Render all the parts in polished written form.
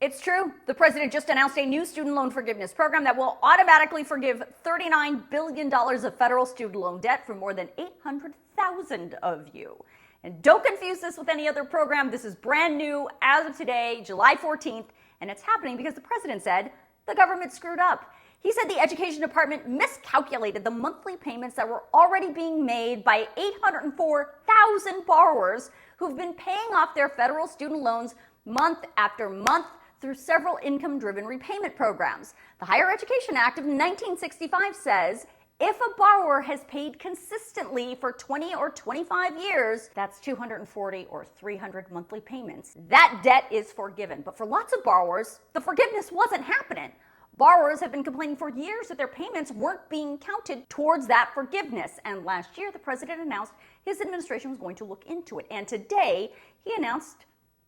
It's true. The president just announced a new student loan forgiveness program that will automatically forgive $39 billion of federal student loan debt for more than 800,000 of you. And don't confuse this with any other program. This is brand new as of today, July 14th, and it's happening because the president said the government screwed up. He said the Education Department miscalculated the monthly payments that were already being made by 804,000 borrowers who've been paying off their federal student loans month after month through several income-driven repayment programs. The Higher Education Act of 1965 says if a borrower has paid consistently for 20 or 25 years, that's 240 or 300 monthly payments, that debt is forgiven. But for lots of borrowers, the forgiveness wasn't happening. Borrowers have been complaining for years that their payments weren't being counted towards that forgiveness. And last year, the president announced his administration was going to look into it. And today, he announced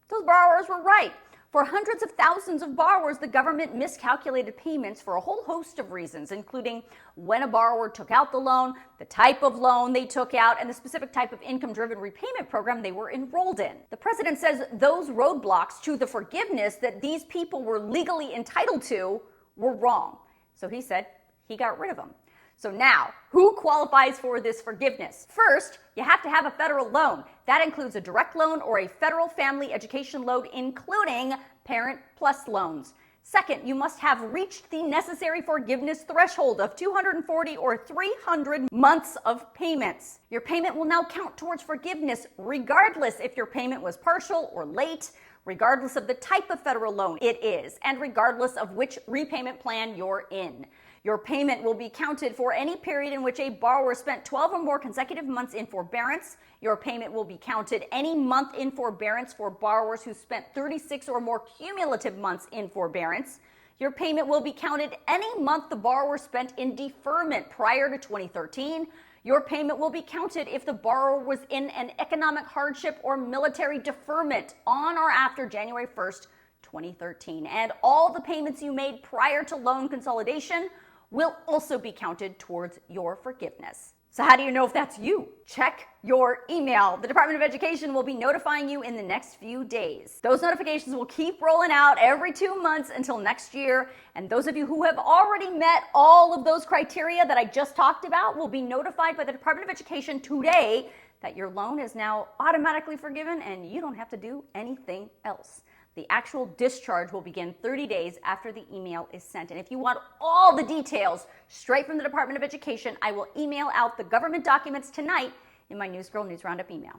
those borrowers were right. For hundreds of thousands of borrowers, the government miscalculated payments for a whole host of reasons, including when a borrower took out the loan, the type of loan they took out, and the specific type of income-driven repayment program they were enrolled in. The president says those roadblocks to the forgiveness that these people were legally entitled to were wrong. So he said he got rid of them. So now, who qualifies for this forgiveness? First, you have to have a federal loan. That includes a direct loan or a federal family education loan, including Parent Plus loans. Second, you must have reached the necessary forgiveness threshold of 240 or 300 months of payments. Your payment will now count towards forgiveness, regardless if your payment was partial or late, regardless of the type of federal loan it is, and regardless of which repayment plan you're in. Your payment will be counted for any period in which a borrower spent 12 or more consecutive months in forbearance. Your payment will be counted any month in forbearance for borrowers who spent 36 or more cumulative months in forbearance. Your payment will be counted any month the borrower spent in deferment prior to 2013. Your payment will be counted if the borrower was in an economic hardship or military deferment on or after January 1st, 2013. And all the payments you made prior to loan consolidation will also be counted towards your forgiveness. So how do you know if that's you? Check your email. The Department of Education will be notifying you in the next few days. Those notifications will keep rolling out every 2 months until next year. And those of you who have already met all of those criteria that I just talked about will be notified by the Department of Education today that your loan is now automatically forgiven and you don't have to do anything else. The actual discharge will begin 30 days after the email is sent. And if you want all the details straight from the Department of Education, I will email out the government documents tonight in my News Girl News Roundup email.